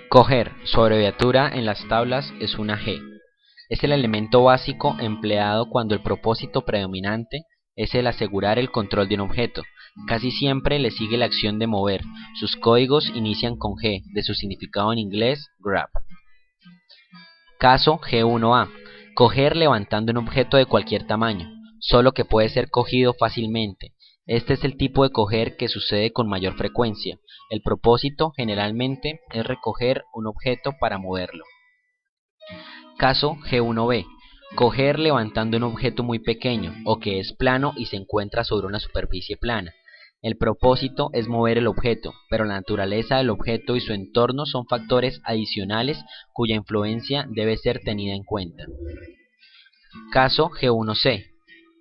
Coger, su abreviatura en las tablas es una G. Es el elemento básico empleado cuando el propósito predominante es el asegurar el control de un objeto. Casi siempre le sigue la acción de mover. Sus códigos inician con G, de su significado en inglés, grab. Caso G1A. Coger levantando un objeto de cualquier tamaño, solo que puede ser cogido fácilmente. Este es el tipo de coger que sucede con mayor frecuencia. El propósito generalmente es recoger un objeto para moverlo. Caso G1B. Coger levantando un objeto muy pequeño o que es plano y se encuentra sobre una superficie plana. El propósito es mover el objeto, pero la naturaleza del objeto y su entorno son factores adicionales cuya influencia debe ser tenida en cuenta. Caso G1C.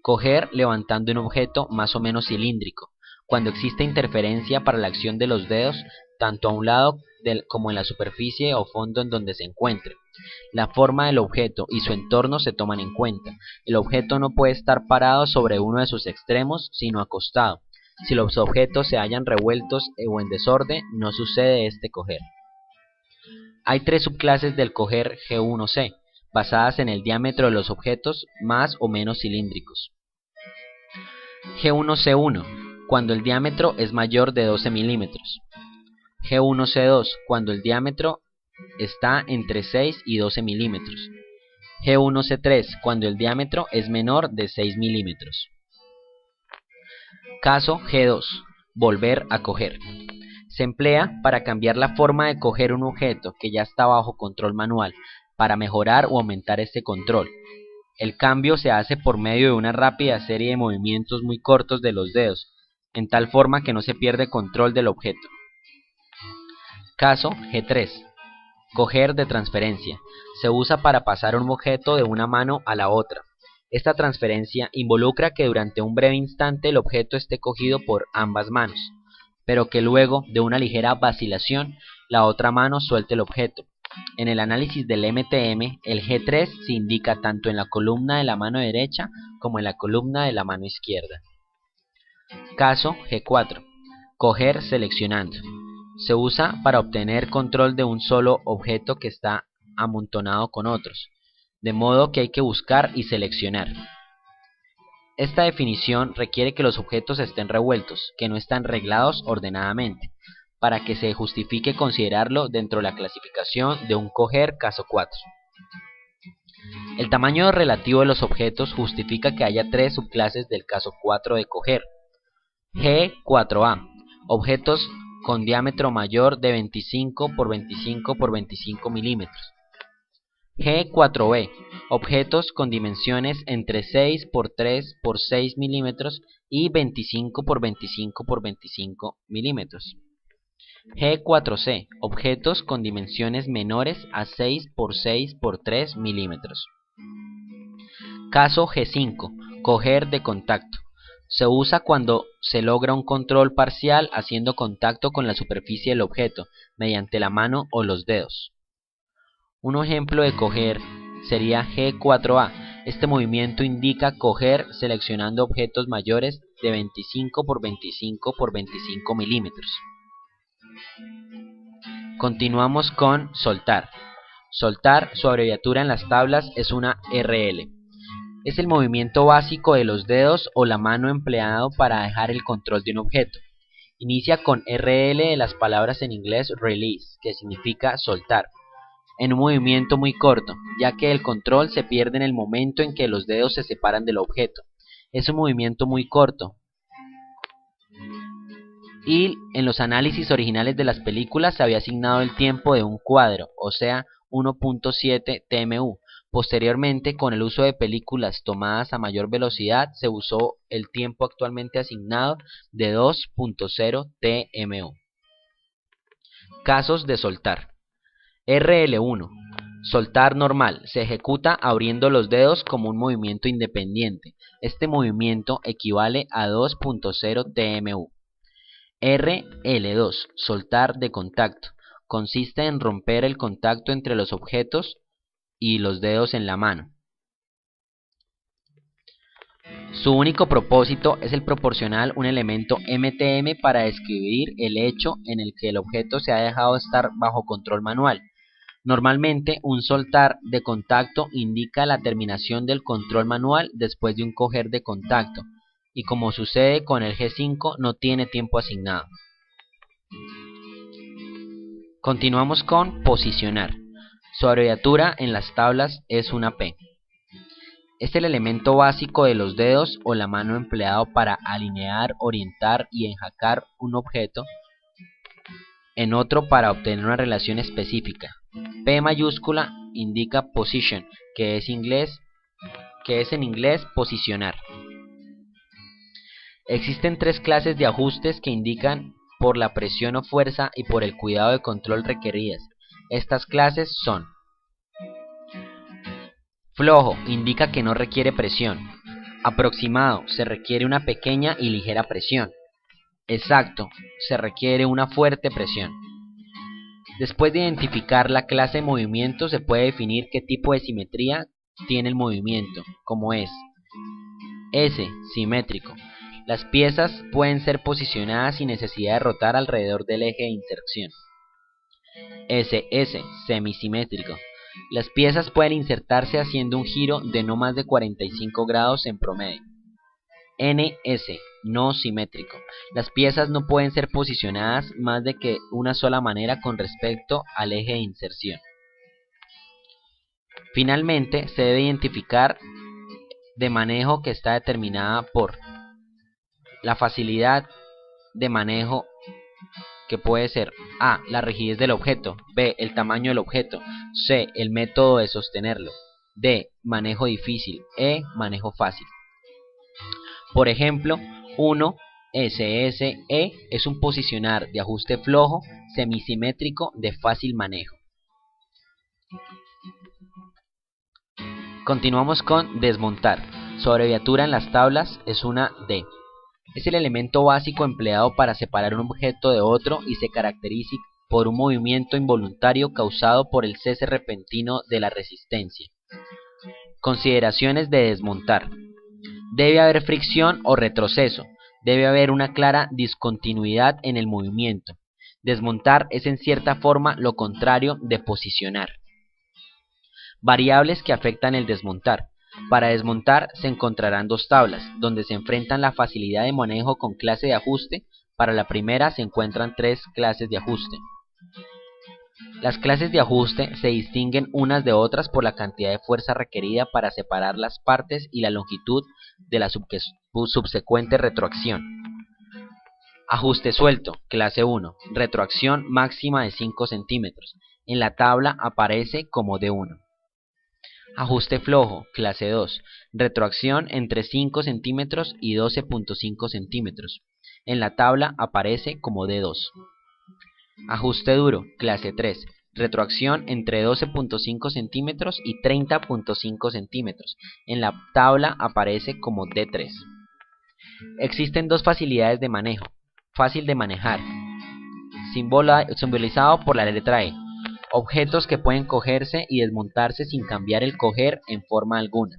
Coger levantando un objeto más o menos cilíndrico, cuando existe interferencia para la acción de los dedos, tanto a un lado como en la superficie o fondo en donde se encuentre. La forma del objeto y su entorno se toman en cuenta. El objeto no puede estar parado sobre uno de sus extremos, sino acostado. Si los objetos se hallan revueltos o en desorden, no sucede este coger. Hay tres subclases del coger G1C, basadas en el diámetro de los objetos más o menos cilíndricos. G1C1, cuando el diámetro es mayor de 12 milímetros. G1C2, cuando el diámetro está entre 6 y 12 milímetros. G1C3, cuando el diámetro es menor de 6 milímetros. Caso G2, volver a coger. Se emplea para cambiar la forma de coger un objeto que ya está bajo control manual, para mejorar o aumentar este control. El cambio se hace por medio de una rápida serie de movimientos muy cortos de los dedos, en tal forma que no se pierde control del objeto. Caso G3. Coger de transferencia. Se usa para pasar un objeto de una mano a la otra. Esta transferencia involucra que durante un breve instante el objeto esté cogido por ambas manos, pero que luego de una ligera vacilación la otra mano suelte el objeto. En el análisis del MTM, el G3 se indica tanto en la columna de la mano derecha como en la columna de la mano izquierda. Caso G4. Coger seleccionando. Se usa para obtener control de un solo objeto que está amontonado con otros, de modo que hay que buscar y seleccionar. Esta definición requiere que los objetos estén revueltos, que no están reglados ordenadamente, para que se justifique considerarlo dentro de la clasificación de un coger caso 4. El tamaño relativo de los objetos justifica que haya tres subclases del caso 4 de coger. G4A. Objetos con diámetro mayor de 25 por 25 por 25 milímetros. G4B. Objetos con dimensiones entre 6 por 3 por 6 milímetros y 25 por 25 por 25 milímetros. G4C. Objetos con dimensiones menores a 6 por 6 por 3 milímetros. Caso G5. Coger de contacto. Se usa cuando se logra un control parcial haciendo contacto con la superficie del objeto, mediante la mano o los dedos. Un ejemplo de coger sería G4A. Este movimiento indica coger seleccionando objetos mayores de 25 por 25 por 25 milímetros. Continuamos con soltar. Soltar, su abreviatura en las tablas es una RL. Es el movimiento básico de los dedos o la mano empleado para dejar el control de un objeto. Inicia con RL de las palabras en inglés release, que significa soltar, en un movimiento muy corto, ya que el control se pierde en el momento en que los dedos se separan del objeto. Es un movimiento muy corto. Y en los análisis originales de las películas se había asignado el tiempo de un cuadro, o sea, 1.7 TMU. Posteriormente, con el uso de películas tomadas a mayor velocidad, se usó el tiempo actualmente asignado de 2.0 TMU. Casos de soltar. RL1. Soltar normal. Se ejecuta abriendo los dedos como un movimiento independiente. Este movimiento equivale a 2.0 TMU. RL2. Soltar de contacto. Consiste en romper el contacto entre los objetos y los dedos en la mano. Su único propósito es el proporcionar un elemento MTM para describir el hecho en el que el objeto se ha dejado estar bajo control manual. Normalmente, un soltar de contacto indica la terminación del control manual después de un coger de contacto, y como sucede con el G5, no tiene tiempo asignado. Continuamos con posicionar. Su abreviatura en las tablas es una P. Es el elemento básico de los dedos o la mano empleado para alinear, orientar y enjacar un objeto en otro para obtener una relación específica. P mayúscula indica position, que es en inglés posicionar. Existen tres clases de ajustes que indican por la presión o fuerza y por el cuidado de control requeridas. Estas clases son: flojo, indica que no requiere presión. Aproximado, se requiere una pequeña y ligera presión. Exacto, se requiere una fuerte presión. Después de identificar la clase de movimiento, se puede definir qué tipo de simetría tiene el movimiento, como es: S, simétrico. Las piezas pueden ser posicionadas sin necesidad de rotar alrededor del eje de inserción. SS, semisimétrico. Las piezas pueden insertarse haciendo un giro de no más de 45 grados en promedio. NS, no simétrico. Las piezas no pueden ser posicionadas más de que una sola manera con respecto al eje de inserción. Finalmente, se debe identificar de manejo que está determinada por la facilidad de manejo, que puede ser A, la rigidez del objeto, B, el tamaño del objeto, C, el método de sostenerlo, D, manejo difícil, E, manejo fácil. Por ejemplo, 1 SSE es un posicionar de ajuste flojo semisimétrico de fácil manejo. Continuamos con desmontar. Su abreviatura en las tablas es una D. Es el elemento básico empleado para separar un objeto de otro y se caracteriza por un movimiento involuntario causado por el cese repentino de la resistencia. Consideraciones de desmontar. Debe haber fricción o retroceso. Debe haber una clara discontinuidad en el movimiento. Desmontar es en cierta forma lo contrario de posicionar. Variables que afectan el desmontar. Para desmontar se encontrarán dos tablas, donde se enfrentan la facilidad de manejo con clase de ajuste. Para la primera se encuentran tres clases de ajuste. Las clases de ajuste se distinguen unas de otras por la cantidad de fuerza requerida para separar las partes y la longitud de la subsecuente retroacción. Ajuste suelto, clase 1, retroacción máxima de 5 centímetros. En la tabla aparece como D1. Ajuste flojo, clase 2, retroacción entre 5 centímetros y 12.5 centímetros. En la tabla aparece como D2. Ajuste duro, clase 3, retroacción entre 12.5 centímetros y 30.5 centímetros. En la tabla aparece como D3. Existen dos facilidades de manejo. Fácil de manejar, simbolizado por la letra E. Objetos que pueden cogerse y desmontarse sin cambiar el coger en forma alguna.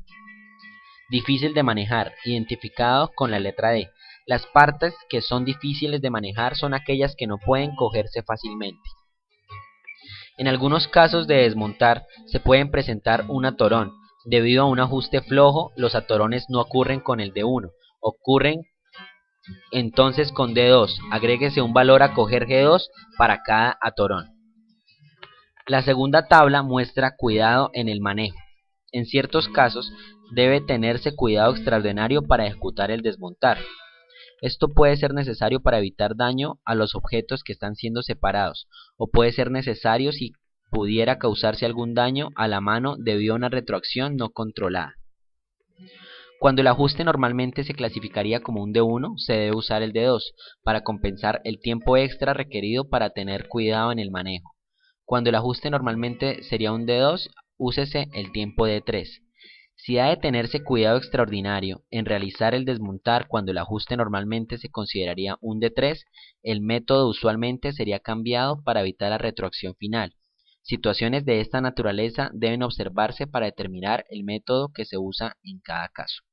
Difícil de manejar, identificado con la letra D. Las partes que son difíciles de manejar son aquellas que no pueden cogerse fácilmente. En algunos casos de desmontar se pueden presentar un atorón. Debido a un ajuste flojo, los atorones no ocurren con el D1, ocurren entonces con D2. Agréguese un valor a coger G2 para cada atorón. La segunda tabla muestra cuidado en el manejo. En ciertos casos debe tenerse cuidado extraordinario para ejecutar el desmontar. Esto puede ser necesario para evitar daño a los objetos que están siendo separados, o puede ser necesario si pudiera causarse algún daño a la mano debido a una retroacción no controlada. Cuando el ajuste normalmente se clasificaría como un D1, se debe usar el D2 para compensar el tiempo extra requerido para tener cuidado en el manejo. Cuando el ajuste normalmente sería un D2, úsese el tiempo D3. Si ha de tenerse cuidado extraordinario en realizar el desmontar cuando el ajuste normalmente se consideraría un D3, el método usualmente sería cambiado para evitar la retroacción final. Situaciones de esta naturaleza deben observarse para determinar el método que se usa en cada caso.